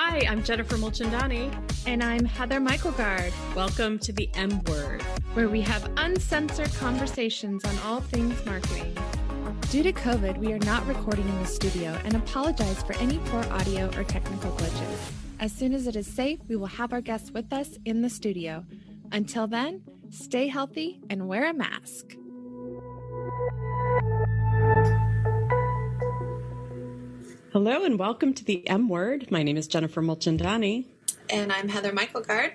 Hi, I'm Jennifer Mulchandani. And I'm Heather Michaelgard. Welcome to the M Word, where we have uncensored conversations on all things marketing. Due to COVID, we are not recording in the studio and apologize for any poor audio or technical glitches. As soon as it is safe, we will have our guests with us in the studio. Until then, stay healthy and wear a mask. Hello and welcome to the M Word. My name is Jennifer Mulchandani. And I'm Heather Michaelgard.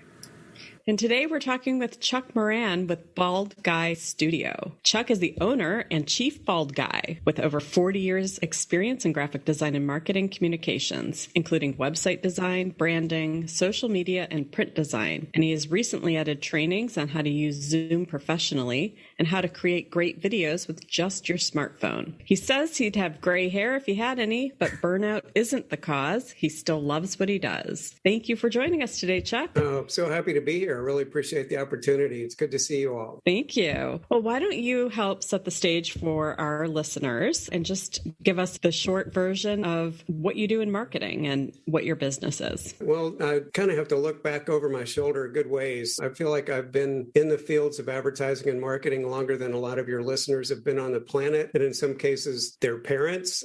And today we're talking with Chuck Moran with Bald Guy Studio. Chuck is the owner and chief bald guy with over 40 years experience in graphic design and marketing communications, including website design, branding, social media, and print design. And he has recently added trainings on how to use Zoom professionally and how to create great videos with just your smartphone. He says he'd have gray hair if he had any, but burnout isn't the cause. He still loves what he does. Thank you for joining us today, Chuck. Oh, I'm so happy to be here. I really appreciate the opportunity. It's good to see you all. Thank you. Well, why don't you help set the stage for our listeners and just give us the short version of what you do in marketing and what your business is? Well, I kind of have to look back over my shoulder a good ways. I feel like I've been in the fields of advertising and marketing longer than a lot of your listeners have been on the planet, and in some cases, their parents.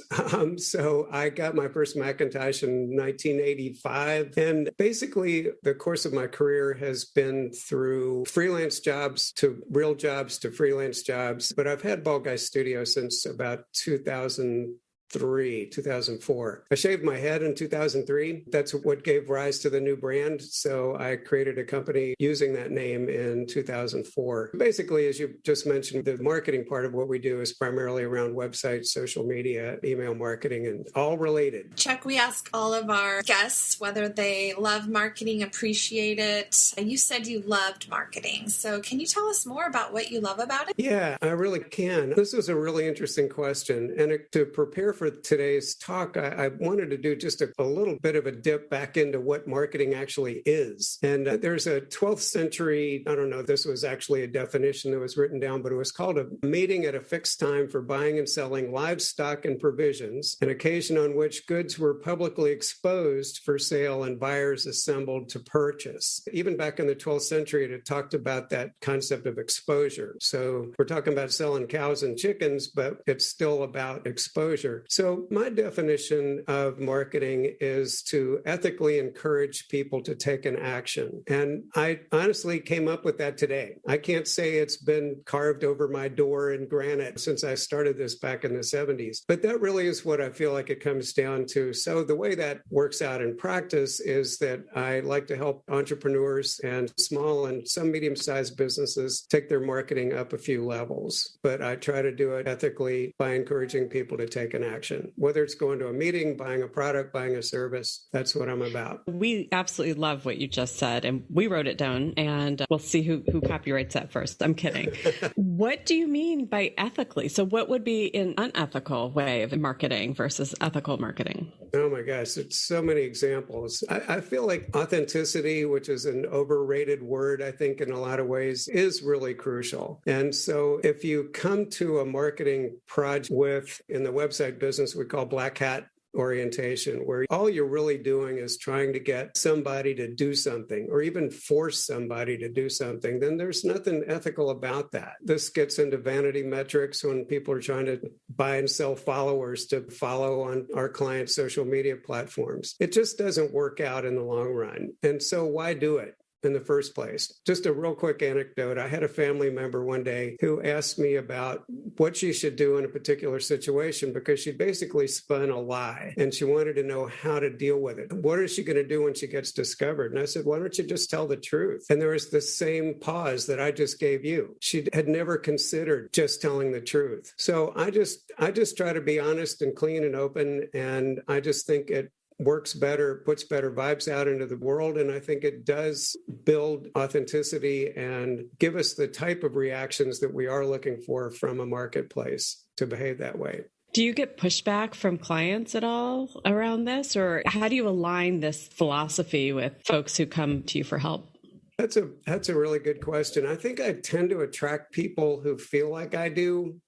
So I got my first Macintosh in 1985, and basically the course of my career has been through freelance jobs to real jobs to freelance jobs. But I've had Bald Guy Studio since about 2004. I shaved my head in 2003. That's what gave rise to the new brand. So I created a company using that name in 2004. Basically, as you just mentioned, the marketing part of what we do is primarily around websites, social media, email marketing, and all related. Chuck, we ask all of our guests whether they love marketing, appreciate it. You said you loved marketing. So can you tell us more about what you love about it? Yeah, I really can. This was a really interesting question. And to prepare for today's talk, I wanted to do just a little bit of a dip back into what marketing actually is. And there's a 12th century, I don't know, this was actually a definition that was written down, but it was called a meeting at a fixed time for buying and selling livestock and provisions, an occasion on which goods were publicly exposed for sale and buyers assembled to purchase. Even back in the 12th century, it had talked about that concept of exposure. So we're talking about selling cows and chickens, but it's still about exposure. So my definition of marketing is to ethically encourage people to take an action. And I honestly came up with that today. I can't say it's been carved over my door in granite since I started this back in the 70s, but that really is what I feel like it comes down to. So the way that works out in practice is that I like to help entrepreneurs and small and some medium-sized businesses take their marketing up a few levels. But I try to do it ethically by encouraging people to take an action. Whether it's going to a meeting, buying a product, buying a service, that's what I'm about. We absolutely love what you just said, and we wrote it down, and we'll see who copyrights that first. I'm kidding. What do you mean by ethically? So what would be an unethical way of marketing versus ethical marketing? Oh my gosh, it's so many examples. I feel like authenticity, which is an overrated word, I think in a lot of ways, is really crucial. And so if you come to a marketing project with, in the website business, we call black hat orientation, where all you're really doing is trying to get somebody to do something or even force somebody to do something, then there's nothing ethical about that. This gets into vanity metrics when people are trying to buy and sell followers to follow on our clients' social media platforms. It just doesn't work out in the long run. And so why do it in the first place? Just a real quick anecdote. I had a family member one day who asked me about what she should do in a particular situation because she basically spun a lie and she wanted to know how to deal with it. What is she going to do when she gets discovered? And I said, why don't you just tell the truth? And there was the same pause that I just gave you. She had never considered just telling the truth. So I just try to be honest and clean and open. And I just think it works better, puts better vibes out into the world. And I think it does build authenticity and give us the type of reactions that we are looking for from a marketplace to behave that way. Do you get pushback from clients at all around this? Or how do you align this philosophy with folks who come to you for help? That's a really good question. I think I tend to attract people who feel like I do.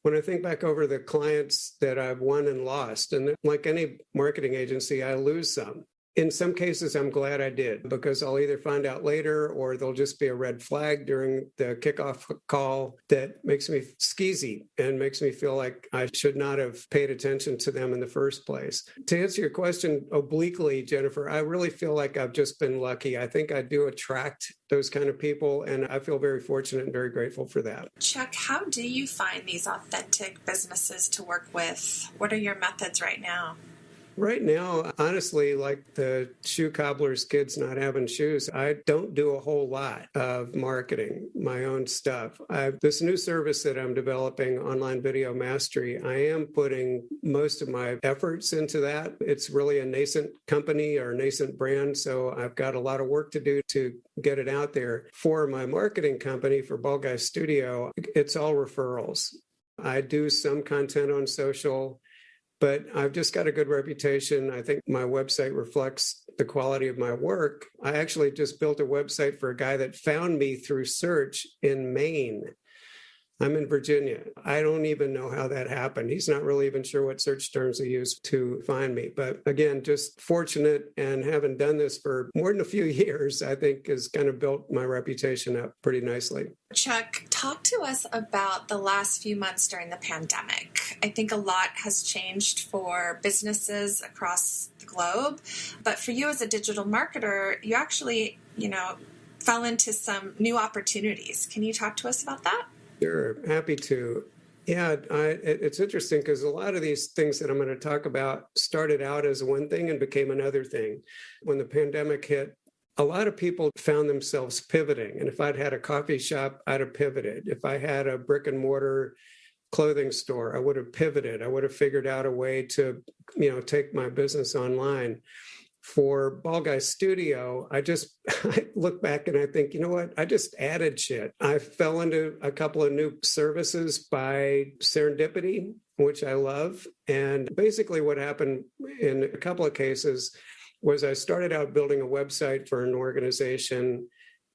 When I think back over the clients that I've won and lost, and like any marketing agency, I lose some. In some cases, I'm glad I did, because I'll either find out later or there'll just be a red flag during the kickoff call that makes me skeezy and makes me feel like I should not have paid attention to them in the first place. To answer your question obliquely, Jennifer, I really feel like I've just been lucky. I think I do attract those kind of people, and I feel very fortunate and very grateful for that. Chuck, how do you find these authentic businesses to work with? What are your methods right now? Right now, honestly, like the shoe cobbler's kids not having shoes, I don't do a whole lot of marketing, my own stuff. This new service that I'm developing, Online Video Mastery, I am putting most of my efforts into that. It's really a nascent company or nascent brand, so I've got a lot of work to do to get it out there. For my marketing company, for Bald Guy Studio, it's all referrals. I do some content on social, but I've just got a good reputation. I think my website reflects the quality of my work. I actually just built a website for a guy that found me through search in Maine. I'm in Virginia. I don't even know how that happened. He's not really even sure what search terms he used to find me. But again, just fortunate, and having done this for more than a few years, I think has kind of built my reputation up pretty nicely. Chuck, talk to us about the last few months during the pandemic. I think a lot has changed for businesses across the globe, but for you as a digital marketer, you actually, fell into some new opportunities. Can you talk to us about that? Sure, happy to. Yeah, it's interesting because a lot of these things that I'm going to talk about started out as one thing and became another thing. When the pandemic hit, a lot of people found themselves pivoting. And if I'd had a coffee shop, I'd have pivoted. If I had a brick and mortar clothing store, I would have pivoted. I would have figured out a way to, take my business online. For Bald Guy Studio, I look back and I think, you know what? I just added shit. I fell into a couple of new services by serendipity, which I love. And basically what happened in a couple of cases was I started out building a website for an organization,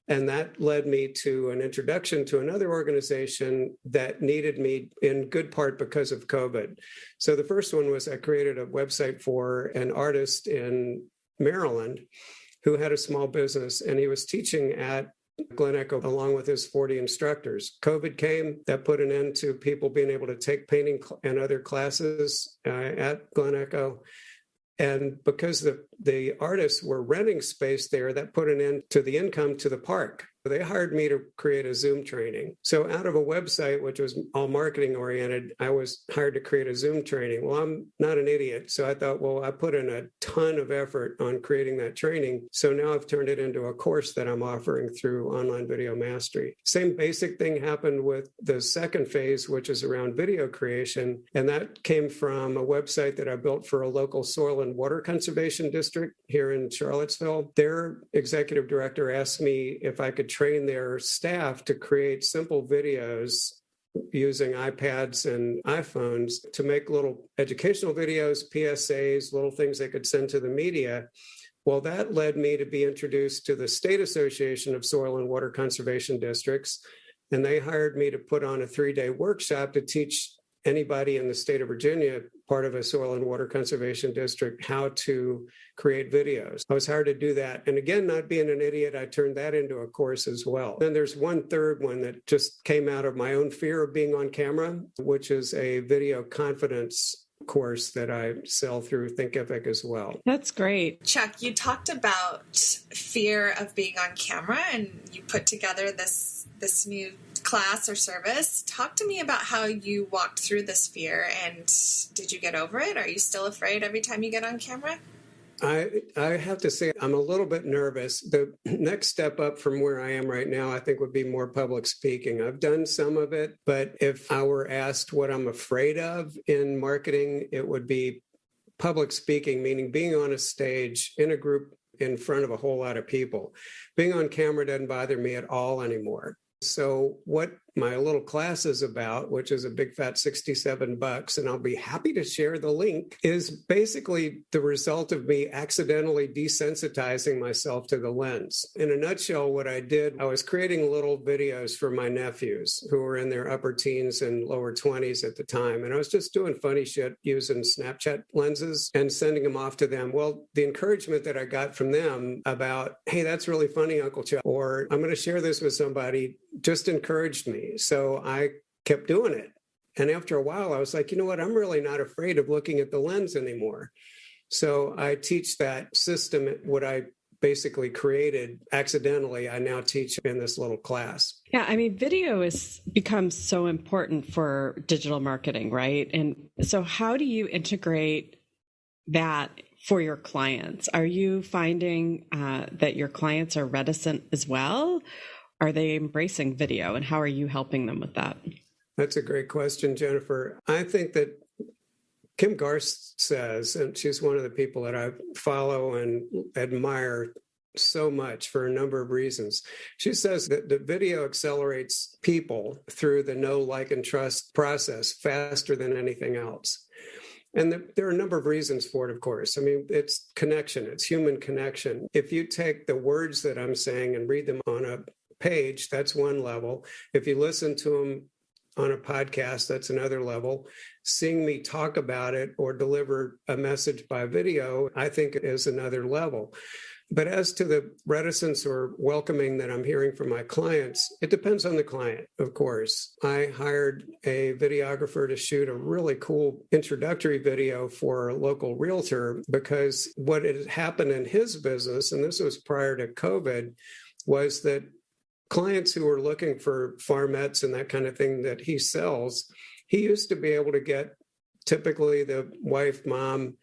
and that led me to an introduction to another organization that needed me in good part because of COVID. So the first one was I created a website for an artist in Maryland who had a small business, and he was teaching at Glen Echo along with his 40 instructors. COVID came, that put an end to people being able to take painting and other classes at Glen Echo. And because the artists were renting space there, that put an end to the income to the park. They hired me to create a Zoom training. So out of a website, which was all marketing oriented, I was hired to create a Zoom training. Well, I'm not an idiot. So I thought, well, I put in a ton of effort on creating that training. So now I've turned it into a course that I'm offering through Online Video Mastery. Same basic thing happened with the second phase, which is around video creation. And that came from a website that I built for a local soil and water conservation district here in Charlottesville. Their executive director asked me if I could train their staff to create simple videos using iPads and iPhones to make little educational videos, PSAs, little things they could send to the media. Well, that led me to be introduced to the State Association of Soil and Water Conservation Districts, and they hired me to put on a 3-day workshop to teach anybody in the state of Virginia, part of a soil and water conservation district, how to create videos. I was hired to do that. And again, not being an idiot, I turned that into a course as well. Then there's one third one that just came out of my own fear of being on camera, which is a video confidence course that I sell through Thinkific as well. That's great. Chuck, you talked about fear of being on camera, and you put together this new class or service. Talk to me about how you walked through this fear, and did you get over it? Are you still afraid every time you get on camera? I have to say I'm a little bit nervous. The next step up from where I am right now, I think, would be more public speaking. I've done some of it, but if I were asked what I'm afraid of in marketing, it would be public speaking, meaning being on a stage in a group in front of a whole lot of people. Being on camera doesn't bother me at all anymore. So what my little class is about, which is a big fat $67, and I'll be happy to share the link, is basically the result of me accidentally desensitizing myself to the lens. In a nutshell, what I did, I was creating little videos for my nephews who were in their upper teens and lower 20s at the time. And I was just doing funny shit using Snapchat lenses and sending them off to them. Well, the encouragement that I got from them about, hey, that's really funny, Uncle Chuck, or I'm going to share this with somebody, just encouraged me. So I kept doing it. And after a while, I was like, you know what? I'm really not afraid of looking at the lens anymore. So I teach that system, what I basically created accidentally, I now teach in this little class. Yeah, I mean, video has become so important for digital marketing, right? And so how do you integrate that for your clients? Are you finding that your clients are reticent as well? Are they embracing video, and how are you helping them with that? That's a great question, Jennifer. I think that Kim Garst says, and she's one of the people that I follow and admire so much for a number of reasons. She says that the video accelerates people through the know, like, and trust process faster than anything else. And there are a number of reasons for it, of course. I mean, it's connection, it's human connection. If you take the words that I'm saying and read them on a page, that's one level. If you listen to them on a podcast, that's another level. Seeing me talk about it or deliver a message by video, I think is another level. But as to the reticence or welcoming that I'm hearing from my clients, it depends on the client, of course. I hired a videographer to shoot a really cool introductory video for a local realtor because what had happened in his business, and this was prior to COVID, was that clients who were looking for farmettes and that kind of thing that he sells, he used to be able to get typically the wife, mom,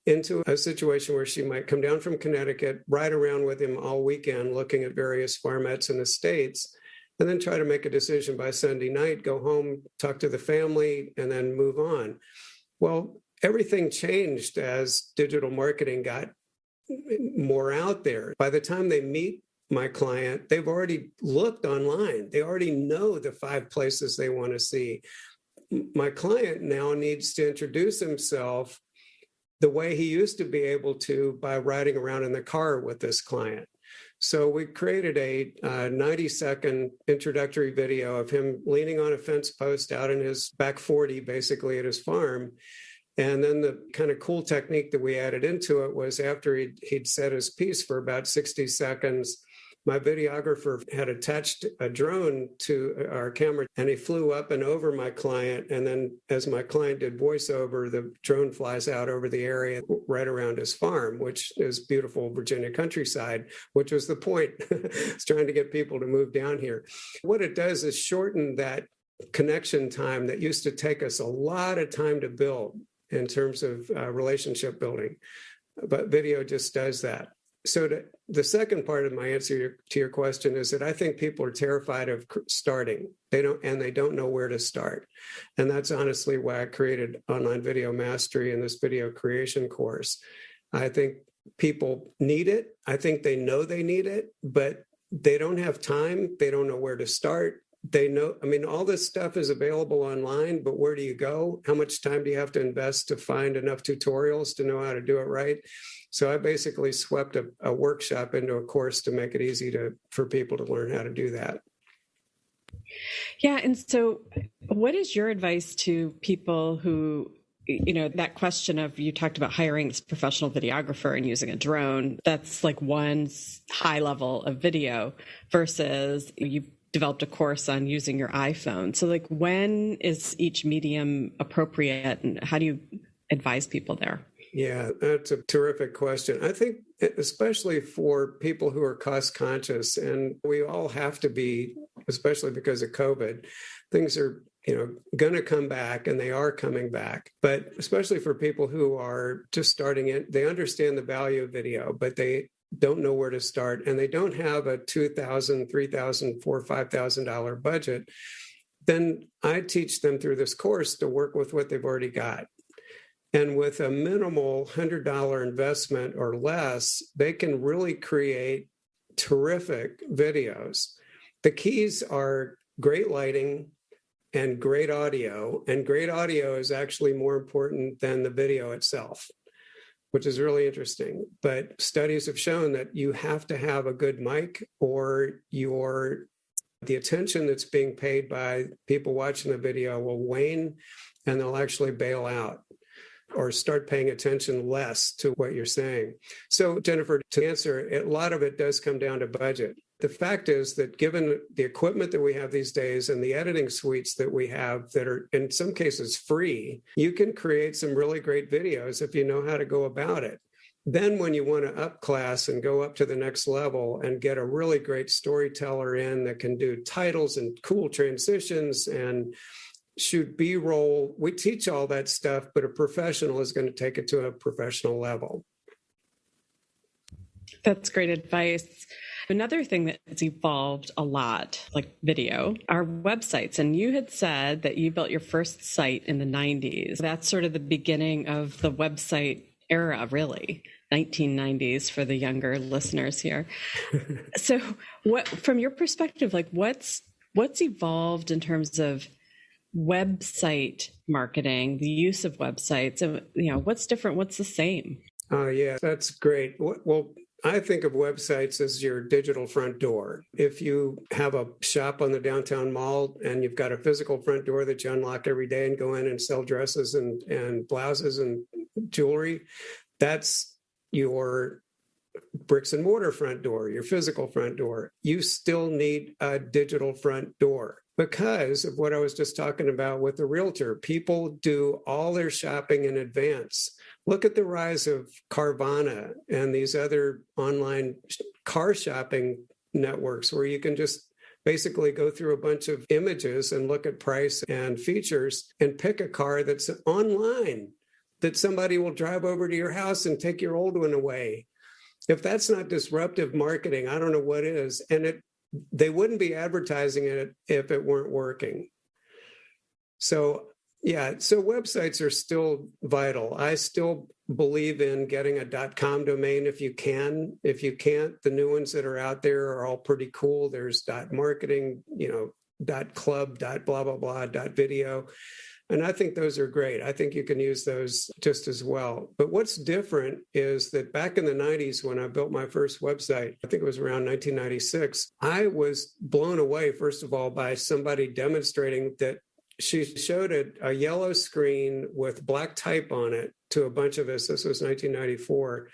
into a situation where she might come down from Connecticut, ride around with him all weekend looking at various farmettes and estates, and then try to make a decision by Sunday night, go home, talk to the family, and then move on. Well, everything changed as digital marketing got more out there. By the time they meet my client, they've already looked online. They already know the 5 places they want to see. My client now needs to introduce himself the way he used to be able to by riding around in the car with this client. So we created a 90-second introductory video of him leaning on a fence post out in his back 40, basically at his farm. And then the kind of cool technique that we added into it was after he'd said his piece for about 60 seconds, my videographer had attached a drone to our camera and he flew up and over my client. And then as my client did voiceover, the drone flies out over the area right around his farm, which is beautiful Virginia countryside, which was the point. It's trying to get people to move down here. What it does is shorten that connection time that used to take us a lot of time to build in terms of relationship building. But video just does that. So the second part of my answer to your question is that I think people are terrified of starting. They don't know where to start. And that's honestly why I created Online Video Mastery and this video creation course. I think people need it. I think they know they need it, but they don't have time. They don't know where to start. They know, I mean, all this stuff is available online, but where do you go? How much time do you have to invest to find enough tutorials to know how to do it right? So I basically swept a workshop into a course to make it easy for people to learn how to do that. Yeah. And so what is your advice to people who, that question of, you talked about hiring this professional videographer and using a drone, that's like one high level of video versus you've developed a course on using your iPhone. So like, when is each medium appropriate and how do you advise people there? Yeah, that's a terrific question. I think especially for people who are cost conscious, and we all have to be, especially because of COVID, things are, going to come back and they are coming back. But especially for people who are just starting it, they understand the value of video, but they don't know where to start and they don't have a $2,000, $3,000, $4,000, $5,000 budget. Then I teach them through this course to work with what they've already got. And with a minimal $100 investment or less, they can really create terrific videos. The keys are great lighting and great audio. And great audio is actually more important than the video itself, which is really interesting. But studies have shown that you have to have a good mic, or the attention that's being paid by people watching the video will wane, and they'll actually bail out or start paying attention less to what you're saying. So, Jennifer, to answer, a lot of it does come down to budget. The fact is that given the equipment that we have these days and the editing suites that we have that are in some cases free, you can create some really great videos if you know how to go about it. Then when you want to up class and go up to the next level and get a really great storyteller in that can do titles and cool transitions and shoot B-roll, we teach all that stuff, but a professional is going to take it to a professional level. That's great advice. Another thing that's evolved a lot, like video, are websites. And you had said that you built your first site in the 90s. That's sort of the beginning of the website era, really. 1990s for the younger listeners here. So what, from your perspective, like what's evolved in terms of website marketing, the use of websites, and what's different, what's the same? Yeah, that's great. Well, I think of websites as your digital front door. If you have a shop on the downtown mall and you've got a physical front door that you unlock every day and go in and sell dresses and blouses and jewelry, that's your bricks and mortar front door, your physical front door. You still need a digital front door because of what I was just talking about with the realtor. People do all their shopping in advance. Look at the rise of Carvana and these other online car shopping networks where you can just basically go through a bunch of images and look at price and features and pick a car that's online that somebody will drive over to your house and take your old one away. If that's not disruptive marketing, I don't know what is. And they wouldn't be advertising it if it weren't working. So websites are still vital. I still believe in getting a .com domain if you can. If you can't, the new ones that are out there are all pretty cool. There's .marketing, .club, .blah, blah, blah, .video. And I think those are great. I think you can use those just as well. But what's different is that back in the 90s, when I built my first website, I think it was around 1996, I was blown away, first of all, by somebody demonstrating that she showed a yellow screen with black type on it to a bunch of us. This was 1994.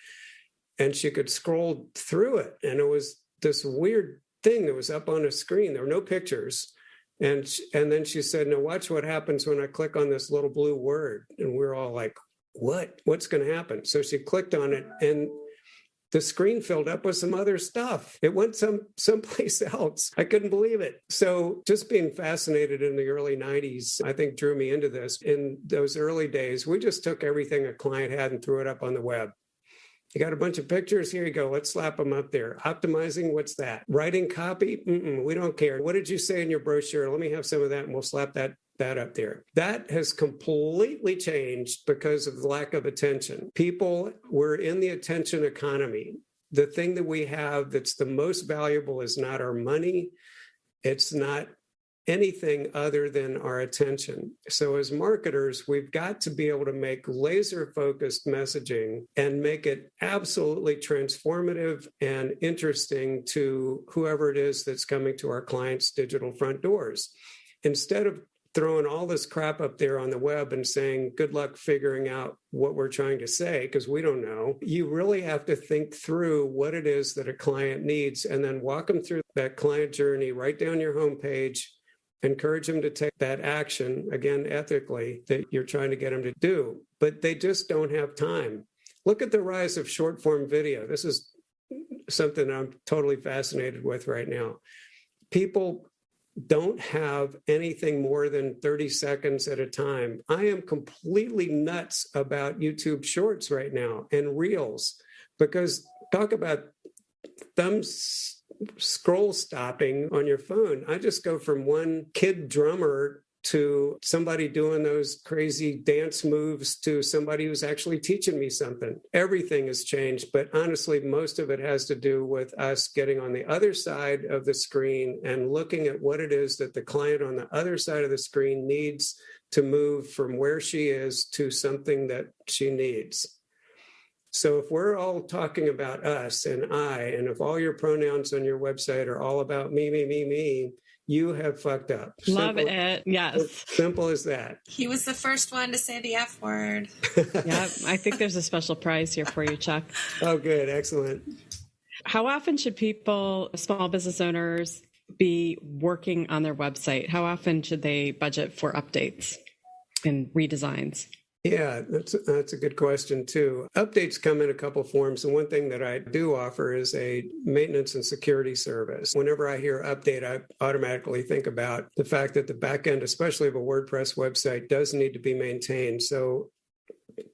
And she could scroll through it. And it was this weird thing that was up on a screen. There were no pictures. And then she said, now watch what happens when I click on this little blue word. And we're all like, what's going to happen? So she clicked on it and the screen filled up with some other stuff. It went someplace else. I couldn't believe it. So just being fascinated in the early 90s, I think drew me into this. In those early days, we just took everything a client had and threw it up on the web. You got a bunch of pictures? Here you go. Let's slap them up there. Optimizing, what's that? Writing copy? We don't care. What did you say in your brochure? Let me have some of that and we'll slap that up there. That has completely changed because of the lack of attention. We're in the attention economy. The thing that we have that's the most valuable is not our money. It's not anything other than our attention. So as marketers, we've got to be able to make laser-focused messaging and make it absolutely transformative and interesting to whoever it is that's coming to our clients' digital front doors. Instead of throwing all this crap up there on the web and saying, good luck figuring out what we're trying to say, because we don't know, you really have to think through what it is that a client needs and then walk them through that client journey, write down your homepage, encourage them to take that action, again, ethically, that you're trying to get them to do. But they just don't have time. Look at the rise of short form video. This is something I'm totally fascinated with right now. People don't have anything more than 30 seconds at a time. I am completely nuts about YouTube Shorts right now and Reels, because talk about scroll stopping on your phone. I just go from one kid drummer to somebody doing those crazy dance moves to somebody who's actually teaching me something. Everything has changed, but honestly, most of it has to do with us getting on the other side of the screen and looking at what it is that the client on the other side of the screen needs to move from where she is to something that she needs. So if we're all talking about us and I, and if all your pronouns on your website are all about me, you have fucked up. Love it. Yes. Simple as that. He was the first one to say the F word. Yeah, I think there's a special prize here for you, Chuck. Oh, good. Excellent. How often should people, small business owners, be working on their website? How often should they budget for updates and redesigns? Yeah, that's a good question, too. Updates come in a couple forms. And one thing that I do offer is a maintenance and security service. Whenever I hear update, I automatically think about the fact that the back end, especially of a WordPress website, does need to be maintained. So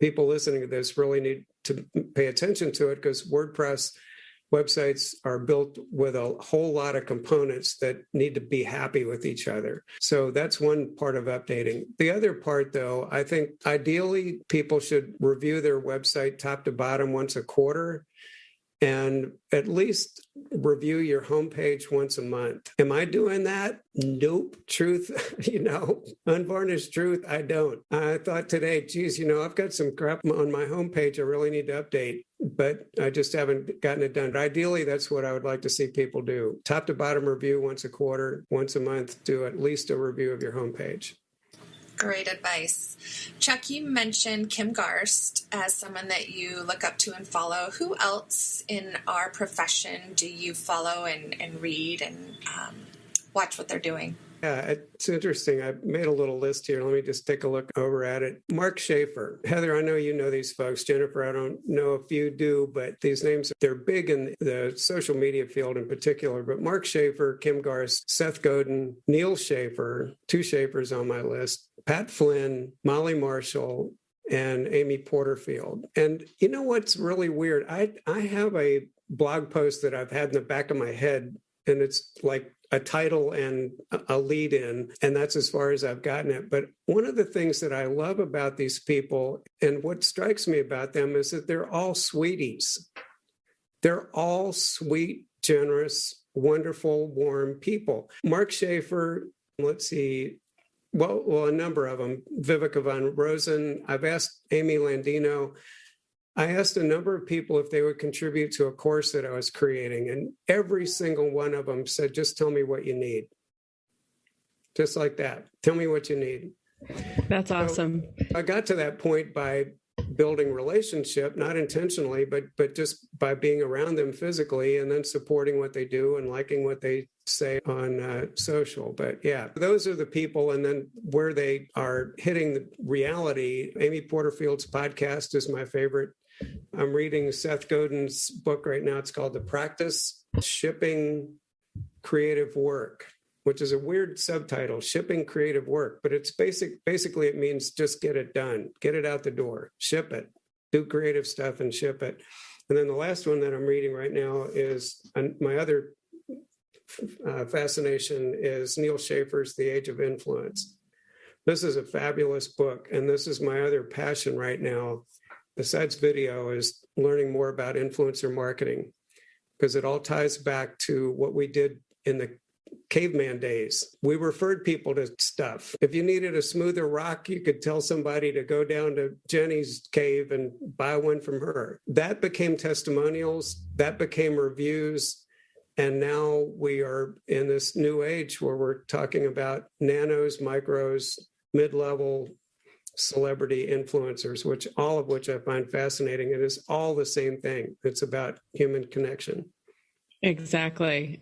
people listening to this really need to pay attention to it, because WordPress websites are built with a whole lot of components that need to be happy with each other. So that's one part of updating. The other part, though, I think ideally people should review their website top to bottom once a quarter, and at least review your homepage once a month. Am I doing that? Nope. Truth, unvarnished truth, I don't. I thought today, geez, I've got some crap on my homepage I really need to update, but I just haven't gotten it done. But ideally, that's what I would like to see people do. Top to bottom review once a quarter, once a month, do at least a review of your homepage. Great advice. Chuck, you mentioned Kim Garst as someone that you look up to and follow. Who else in our profession do you follow and read and watch what they're doing? Yeah, it's interesting. I made a little list here. Let me just take a look over at it. Mark Schaefer. Heather, I know you know these folks. Jennifer, I don't know if you do, but these names, they're big in the social media field in particular. But Mark Schaefer, Kim Garst, Seth Godin, Neil Schaefer, two Schaefers on my list, Pat Flynn, Molly Marshall, and Amy Porterfield. And you know what's really weird? I have a blog post that I've had in the back of my head, and it's like a title and a lead in, and that's as far as I've gotten it. But one of the things that I love about these people, and what strikes me about them, is that they're all sweeties. They're all sweet, generous, wonderful, warm people. Mark Schaefer, let's see, well, a number of them. Vivica von Rosen. I've asked Amy Landino. I asked a number of people if they would contribute to a course that I was creating, and every single one of them said, just tell me what you need. Just like that. Tell me what you need. That's awesome. So I got to that point by building relationship, not intentionally, but just by being around them physically, and then supporting what they do and liking what they say on social. But yeah, those are the people. And then where they are hitting the reality, Amy Porterfield's podcast is my favorite. I'm reading Seth Godin's book right now. It's called The Practice Shipping Creative Work, which is a weird subtitle, Shipping Creative Work. But it's basically it means just get it done, get it out the door, ship it, do creative stuff and ship it. And then the last one that I'm reading right now is my other fascination is Neil Schaefer's The Age of Influence. This is a fabulous book. And this is my other passion right now, besides video, is learning more about influencer marketing, because it all ties back to what we did in the caveman days. We referred people to stuff. If you needed a smoother rock, you could tell somebody to go down to Jenny's cave and buy one from her. That became testimonials. That became reviews. And now we are in this new age where we're talking about nanos, micros, mid-level celebrity influencers, all of which I find fascinating. It is all the same thing. It's about human connection. Exactly.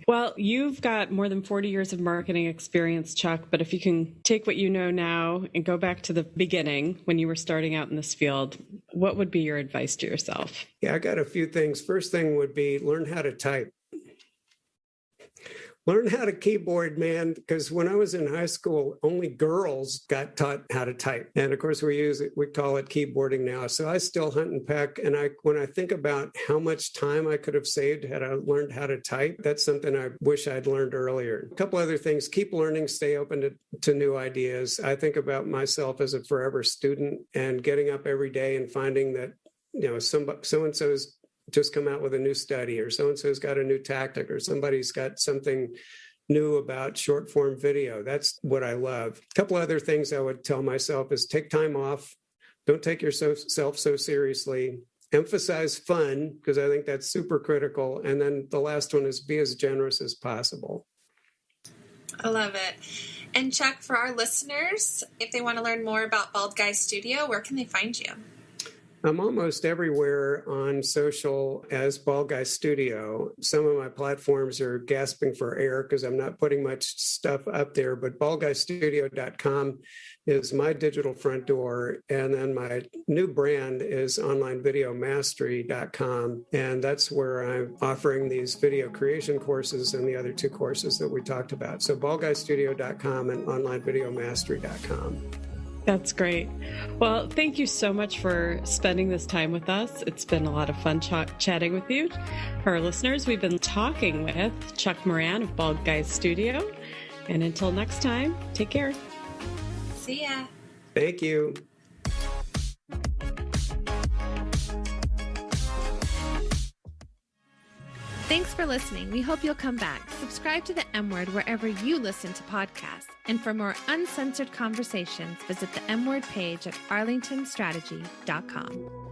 Well, you've got more than 40 years of marketing experience, Chuck, but if you can take what you know now and go back to the beginning when you were starting out in this field, what would be your advice to yourself? Yeah, I got a few things. First thing would be learn how to type. Learn how to keyboard, man, because when I was in high school, only girls got taught how to type. And of course, we call it keyboarding now. So I still hunt and peck. And when I think about how much time I could have saved had I learned how to type, that's something I wish I'd learned earlier. A couple other things: keep learning, stay open to new ideas. I think about myself as a forever student, and getting up every day and finding that, so-and-so's just come out with a new study, or so-and-so's got a new tactic, or somebody's got something new about short form video. That's what I love. A couple other things I would tell myself is take time off. Don't take yourself so seriously. Emphasize fun, because I think that's super critical. And then the last one is be as generous as possible. I love it. And Chuck, for our listeners, if they want to learn more about Bald Guy Studio, where can they find you? I'm almost everywhere on social as Bald Guy Studio. Some of my platforms are gasping for air because I'm not putting much stuff up there, but baldguystudio.com is my digital front door. And then my new brand is onlinevideomastery.com. And that's where I'm offering these video creation courses and the other two courses that we talked about. So baldguystudio.com and onlinevideomastery.com. That's great. Well, thank you so much for spending this time with us. It's been a lot of fun chatting with you. For our listeners, we've been talking with Chuck Moran of Bald Guy Studio. And until next time, take care. See ya. Thank you. Thanks for listening. We hope you'll come back. Subscribe to the M Word wherever you listen to podcasts. And for more uncensored conversations, visit the M Word page at arlingtonstrategy.com.